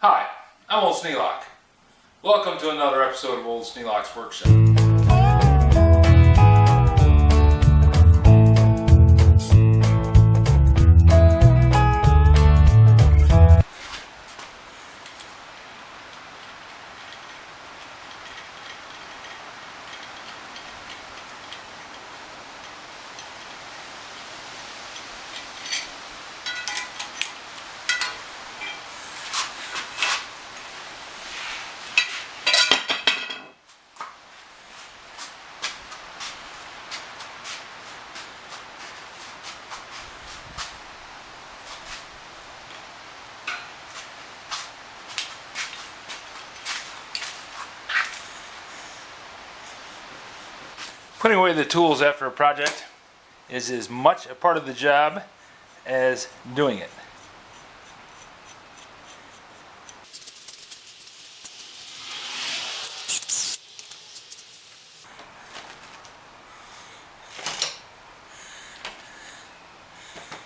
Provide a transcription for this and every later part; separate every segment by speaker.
Speaker 1: Hi, I'm Old Sneelock. Welcome to another episode of Old Sneelock's Workshop. Putting away the tools after a project is as much a part of the job as doing it.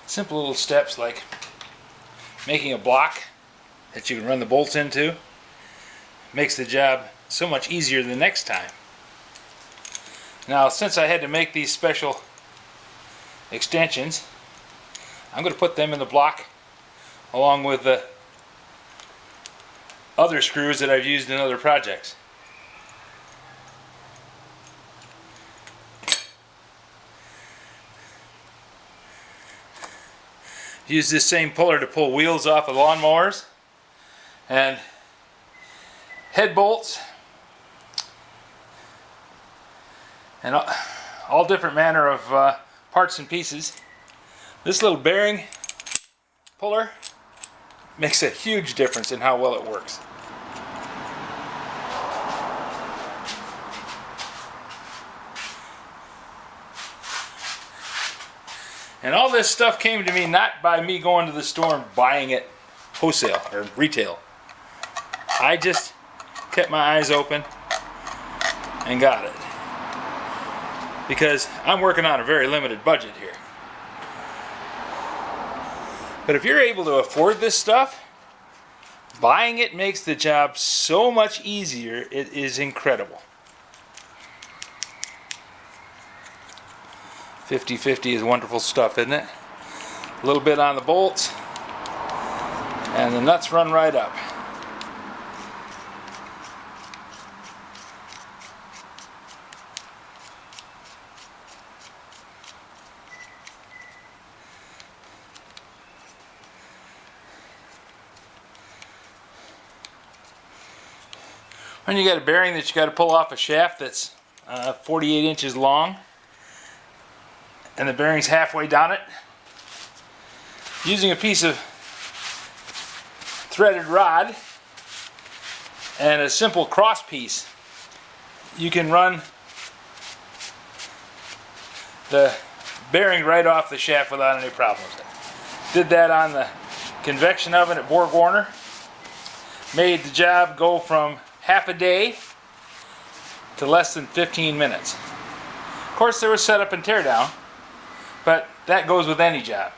Speaker 1: Simple little steps like making a block that you can run the bolts into makes the job so much easier the next time. Now, since I had to make these special extensions, I'm going to put them in the block along with the other screws that I've used in other projects. Use this same puller to pull wheels off of lawnmowers and head bolts and all different manner of parts and pieces. This little bearing puller makes a huge difference in how well it works. And all this stuff came to me not by me going to the store and buying it wholesale or retail. I just kept my eyes open and got it. Because I'm working on a very limited budget here. But if you're able to afford this stuff, buying it makes the job so much easier. It is incredible. 50-50 is wonderful stuff, isn't it? A little bit on the bolts, and the nuts run right up. When you got a bearing that you got to pull off a shaft that's 48 inches long, and the bearing's halfway down it, using a piece of threaded rod and a simple cross piece, you can run the bearing right off the shaft without any problems. Did that on the convection oven at Borg Warner. Made the job go from half a day to less than 15 minutes. Of course, there was setup and tear down, but that goes with any job.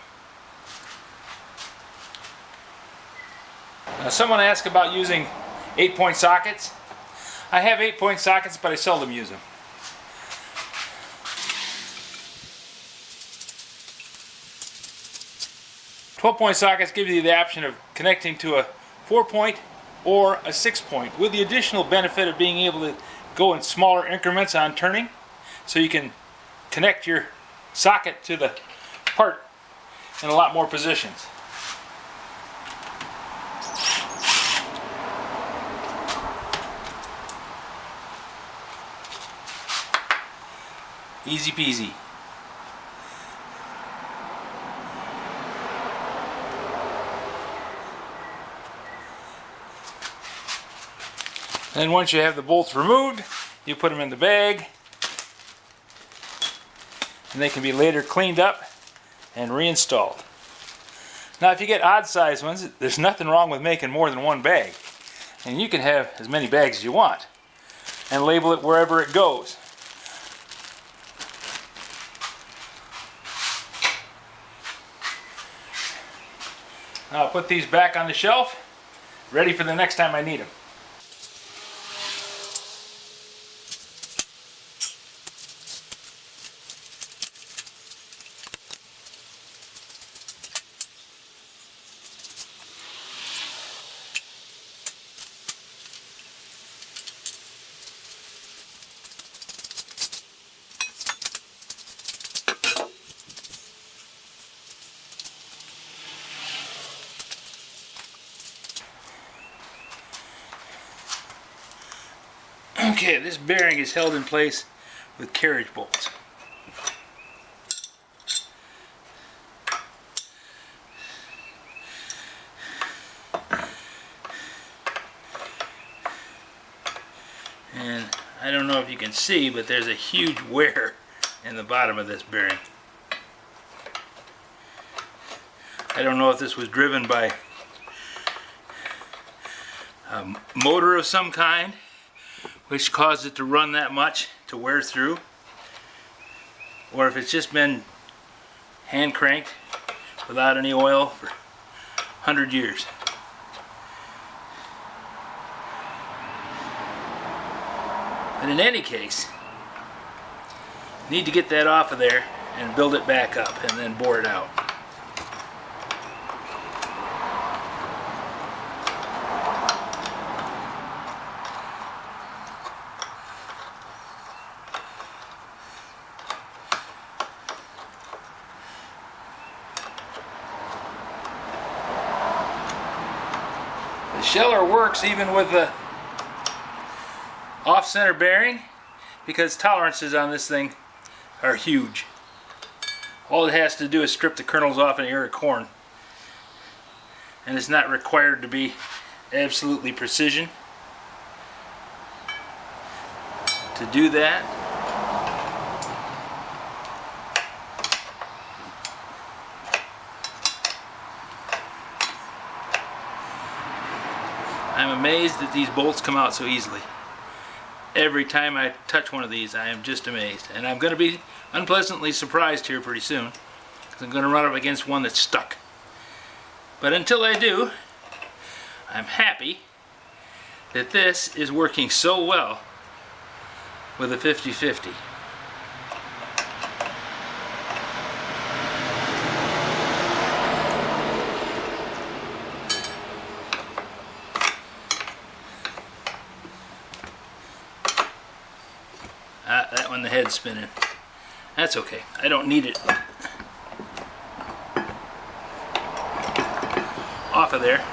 Speaker 1: Now, someone asked about using 8-point sockets. I have 8-point sockets, but I seldom use them. Twelve-point sockets give you the option of connecting to a 4-point or a 6-point, with the additional benefit of being able to go in smaller increments on turning, so you can connect your socket to the part in a lot more positions. Easy peasy. Then once you have the bolts removed, you put them in the bag, and they can be later cleaned up and reinstalled. Now, if you get odd size ones, there's nothing wrong with making more than one bag, and you can have as many bags as you want and label it wherever it goes. Now I'll put these back on the shelf ready for the next time I need them. Okay, this bearing is held in place with carriage bolts. And I don't know if you can see, but there's a huge wear in the bottom of this bearing. I don't know if this was driven by a motor of some kind, which caused it to run that much, to wear through, or if it's just been hand cranked without any oil for 100 years. But in any case, you need to get that off of there and build it back up and then bore it out. The sheller works even with the off-center bearing because tolerances on this thing are huge. All it has to do is strip the kernels off an ear of corn, and it's not required to be absolutely precision to do that. I'm amazed that these bolts come out so easily. Every time I touch one of these, I am just amazed. And I'm going to be unpleasantly surprised here pretty soon, because I'm going to run up against one that's stuck. But until I do, I'm happy that this is working so well with a 50-50. That one, the head's spinning. That's okay. I don't need it off of there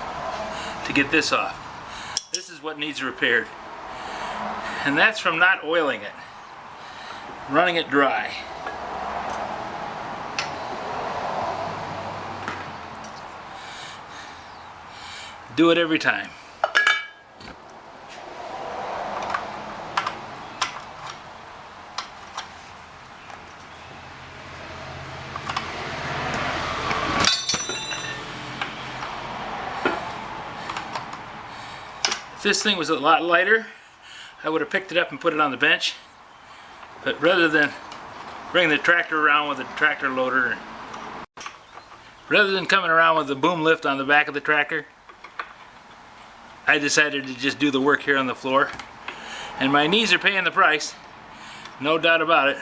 Speaker 1: to get this off. This is what needs repaired. And that's from not oiling it, running it dry. Do it every time. If this thing was a lot lighter, I would have picked it up and put it on the bench. But rather than bring the tractor around with a tractor loader, rather than coming around with the boom lift on the back of the tractor, I decided to just do the work here on the floor. And my knees are paying the price, no doubt about it.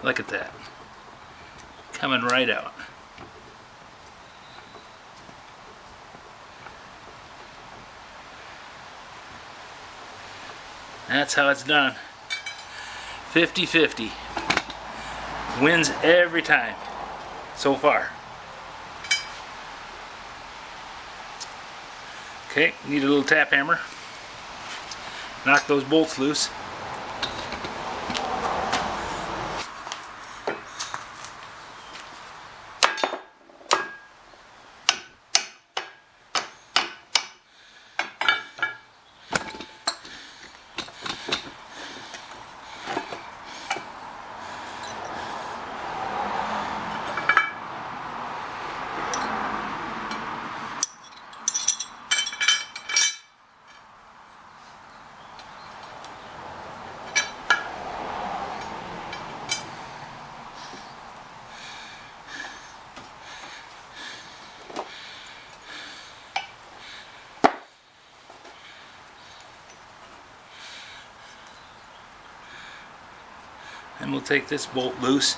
Speaker 1: Look at that. Coming right out. That's how it's done. 50-50. Wins every time so far. Okay, need a little tap hammer. Knock those bolts loose. And we'll take this bolt loose,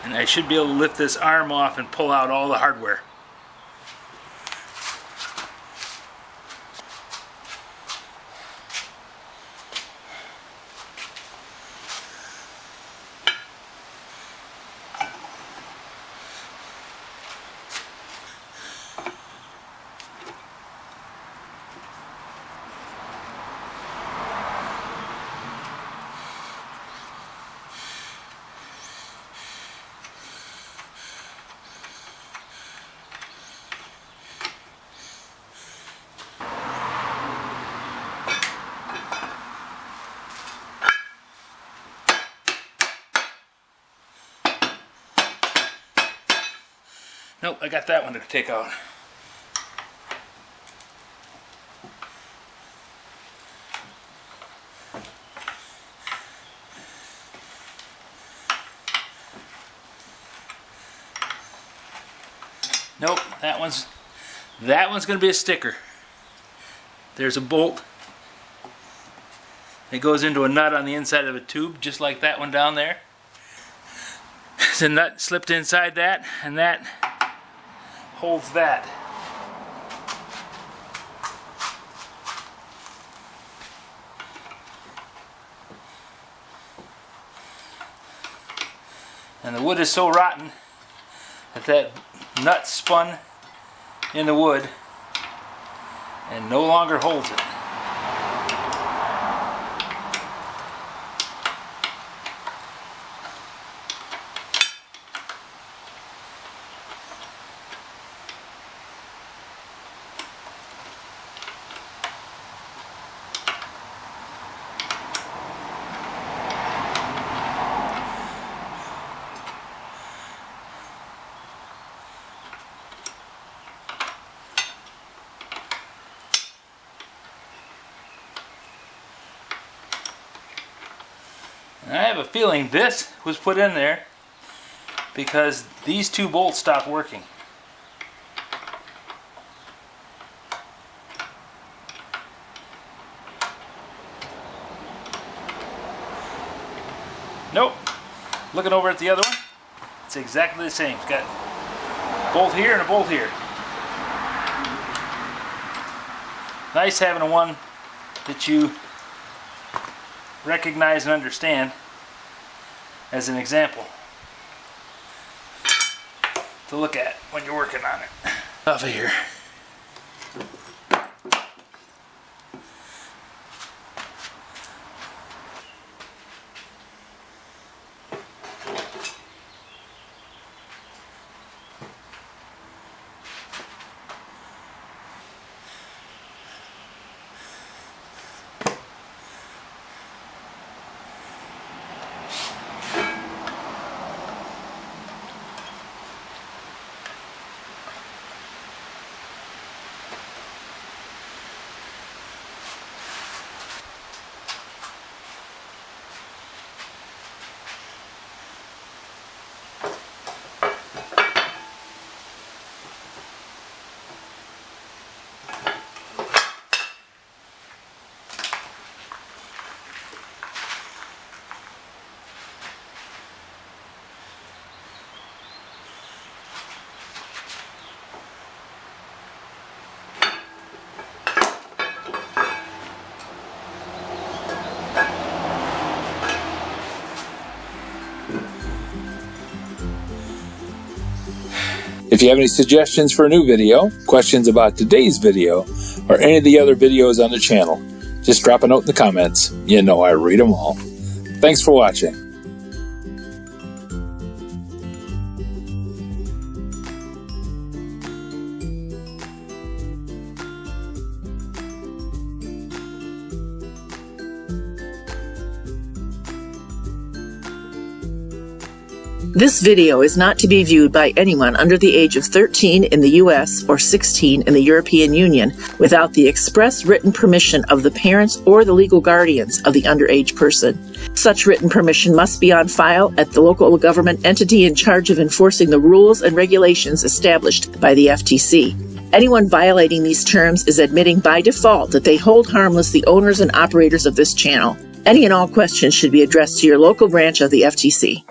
Speaker 1: and I should be able to lift this arm off and pull out all the hardware. Nope, I got that one to take out. Nope, that one's going to be a sticker. There's a bolt. It goes into a nut on the inside of a tube, just like that one down there. The nut slipped inside that, and that holds that. And the wood is so rotten that nut spun in the wood and no longer holds it. And I have a feeling this was put in there because these two bolts stopped working. Nope. Looking over at the other one, it's exactly the same. It's got a bolt here and a bolt here. Nice having a one that you recognize and understand as an example to look at when you're working on it. Off of here.
Speaker 2: If you have any suggestions for a new video, questions about today's video, or any of the other videos on the channel, just drop a note in the comments. You know I read them all. Thanks for watching.
Speaker 3: This video is not to be viewed by anyone under the age of 13 in the U.S. or 16 in the European Union without the express written permission of the parents or the legal guardians of the underage person. Such written permission must be on file at the local government entity in charge of enforcing the rules and regulations established by the FTC. Anyone violating these terms is admitting by default that they hold harmless the owners and operators of this channel. Any and all questions should be addressed to your local branch of the FTC.